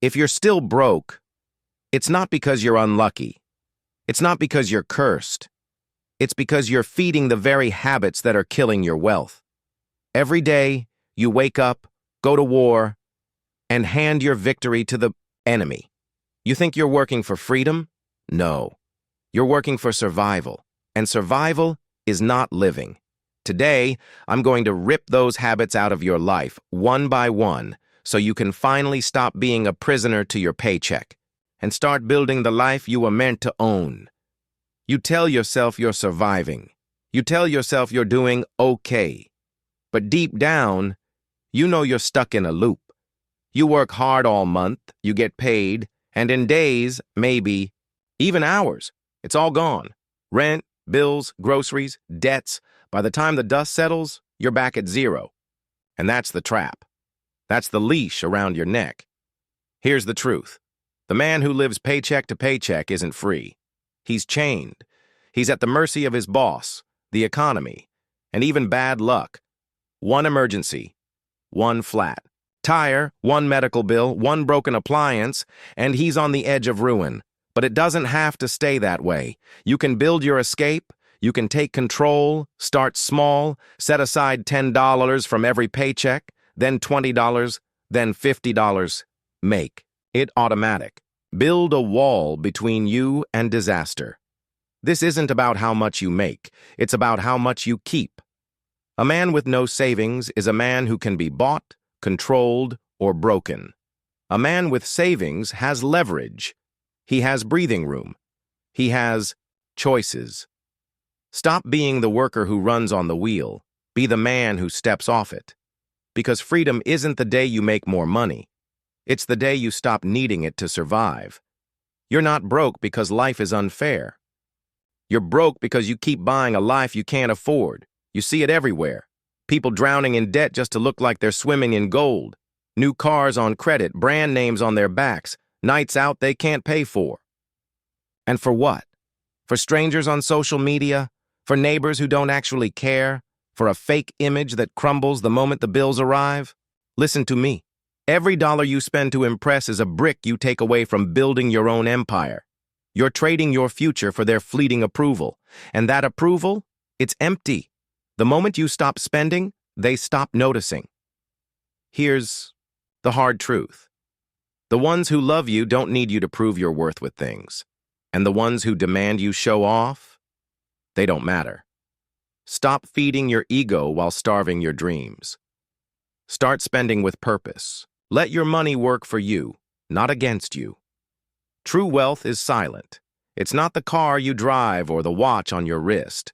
If you're still broke, it's not because you're unlucky. It's not because you're cursed. It's because you're feeding the very habits that are killing your wealth. Every day, you wake up, go to war, and hand your victory to the enemy. You think you're working for freedom? No. You're working for survival. And survival is not living. Today, I'm going to rip those habits out of your life, one by one, so you can finally stop being a prisoner to your paycheck and start building the life you were meant to own. You tell yourself you're surviving. You tell yourself you're doing okay. But deep down, you know you're stuck in a loop. You work hard all month, you get paid, and in days, maybe, even hours, it's all gone. Rent, bills, groceries, debts. By the time the dust settles, you're back at zero. And that's the trap. That's the leash around your neck. Here's the truth. The man who lives paycheck to paycheck isn't free. He's chained. He's at the mercy of his boss, the economy, and even bad luck. One emergency, one flat tire, one medical bill, one broken appliance, and he's on the edge of ruin. But it doesn't have to stay that way. You can build your escape. You can take control, start small, set aside $10 from every paycheck, then $20, then $50. Make it automatic. Build a wall between you and disaster. This isn't about how much you make. It's about how much you keep. A man with no savings is a man who can be bought, controlled, or broken. A man with savings has leverage. He has breathing room. He has choices. Stop being the worker who runs on the wheel. Be the man who steps off it. Because freedom isn't the day you make more money. It's the day you stop needing it to survive. You're not broke because life is unfair. You're broke because you keep buying a life you can't afford. You see it everywhere. People drowning in debt just to look like they're swimming in gold. New cars on credit, brand names on their backs, nights out they can't pay for. And for what? For strangers on social media? For neighbors who don't actually care? For a fake image that crumbles the moment the bills arrive? Listen to me. Every dollar you spend to impress is a brick you take away from building your own empire. You're trading your future for their fleeting approval. And that approval? It's empty. The moment you stop spending, they stop noticing. Here's the hard truth. The ones who love you don't need you to prove your worth with things. And the ones who demand you show off, they don't matter. Stop feeding your ego while starving your dreams. Start spending with purpose. Let your money work for you, not against you. True wealth is silent. It's not the car you drive or the watch on your wrist.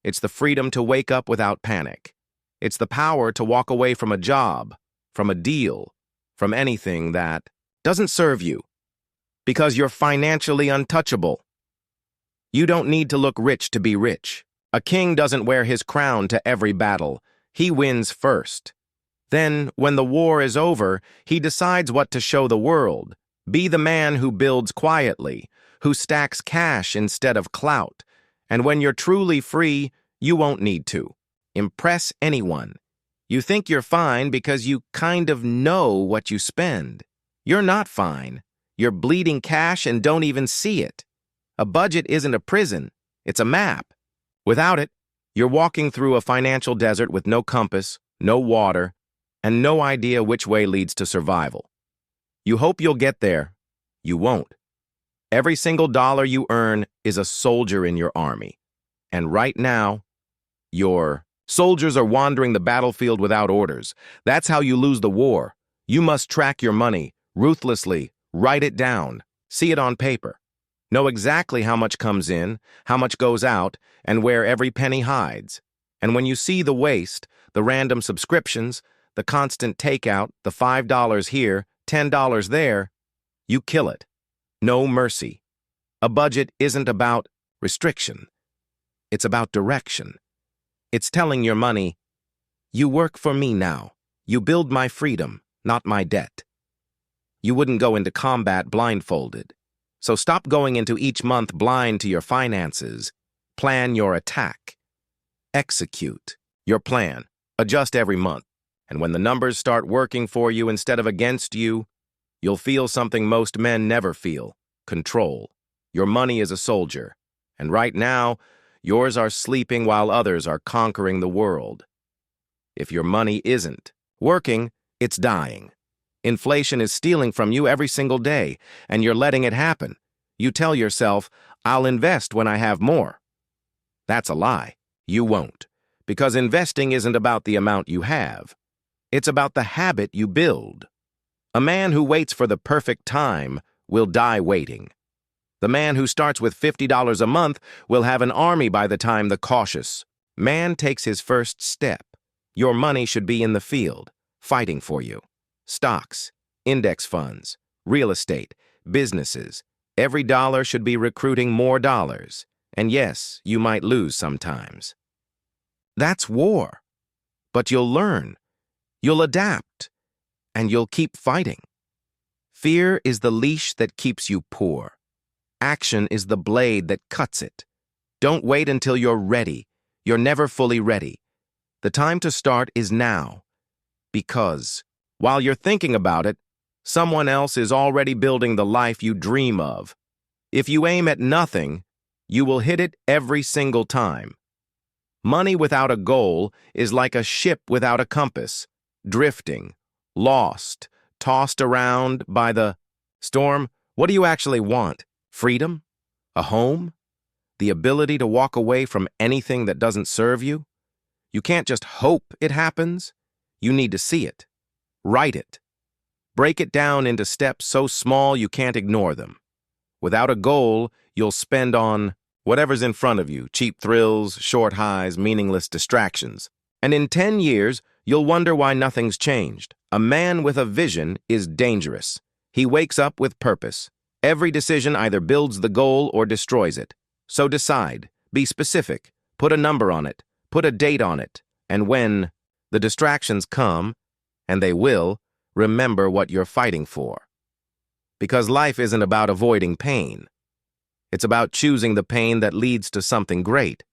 It's the freedom to wake up without panic. It's the power to walk away from a job, from a deal, from anything that doesn't serve you. Because you're financially untouchable. You don't need to look rich to be rich. A king doesn't wear his crown to every battle. He wins first. Then, when the war is over, he decides what to show the world. Be the man who builds quietly, who stacks cash instead of clout. And when you're truly free, you won't need to impress anyone. You think you're fine because you kind of know what you spend. You're not fine. You're bleeding cash and don't even see it. A budget isn't a prison. It's a map. Without it, you're walking through a financial desert with no compass, no water, and no idea which way leads to survival. You hope you'll get there. You won't. Every single dollar you earn is a soldier in your army. And right now, your soldiers are wandering the battlefield without orders. That's how you lose the war. You must track your money, ruthlessly, write it down, see it on paper. Know exactly how much comes in, how much goes out, and where every penny hides. And when you see the waste, the random subscriptions, the constant takeout, the $5 here, $10 there, you kill it. No mercy. A budget isn't about restriction. It's about direction. It's telling your money, you work for me now. You build my freedom, not my debt. You wouldn't go into combat blindfolded. So stop going into each month blind to your finances. Plan your attack. Execute your plan. Adjust every month. And when the numbers start working for you instead of against you, You'll feel something most men never feel: control. Your money is a soldier, and right now, yours are sleeping while others are conquering the world. If your money isn't working, it's dying. Inflation is stealing from you every single day, and you're letting it happen. You tell yourself, "I'll invest when I have more." That's a lie. You won't. Because investing isn't about the amount you have. It's about the habit you build. A man who waits for the perfect time will die waiting. The man who starts with $50 a month will have an army by the time the cautious man takes his first step. Your money should be in the field, fighting for you. Stocks, index funds, real estate, businesses. Every dollar should be recruiting more dollars. And yes, you might lose sometimes. That's war. But you'll learn, you'll adapt, and you'll keep fighting. Fear is the leash that keeps you poor. Action is the blade that cuts it. Don't wait until you're ready. You're never fully ready. The time to start is now. Because while you're thinking about it, someone else is already building the life you dream of. If you aim at nothing, you will hit it every single time. Money without a goal is like a ship without a compass, drifting, lost, tossed around by the storm. What do you actually want? Freedom? A home? The ability to walk away from anything that doesn't serve you? You can't just hope it happens. You need to see it. Write it. Break it down into steps so small you can't ignore them. Without a goal, you'll spend on whatever's in front of you: cheap thrills, short highs, meaningless distractions. And in 10 years, you'll wonder why nothing's changed. A man with a vision is dangerous. He wakes up with purpose. Every decision either builds the goal or destroys it. So decide, be specific, put a number on it, put a date on it, and when the distractions come, and they will, remember what you're fighting for. Because life isn't about avoiding pain. It's about choosing the pain that leads to something great.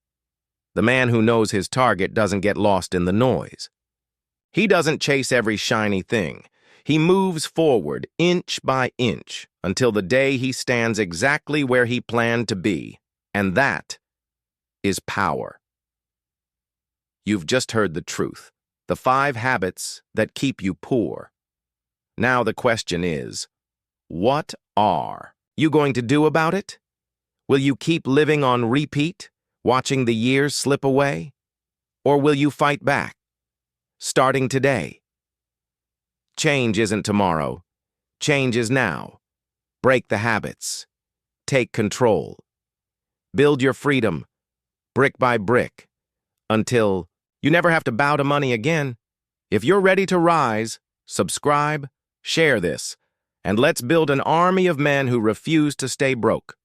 The man who knows his target doesn't get lost in the noise. He doesn't chase every shiny thing. He moves forward inch by inch until the day he stands exactly where he planned to be. And that is power. You've just heard the truth. The 5 habits that keep you poor. Now the question is, what are you going to do about it? Will you keep living on repeat, watching the years slip away? Or will you fight back, starting today? Change isn't tomorrow. Change is now. Break the habits. Take control. Build your freedom, brick by brick, until you never have to bow to money again. If you're ready to rise, subscribe, share this, and let's build an army of men who refuse to stay broke.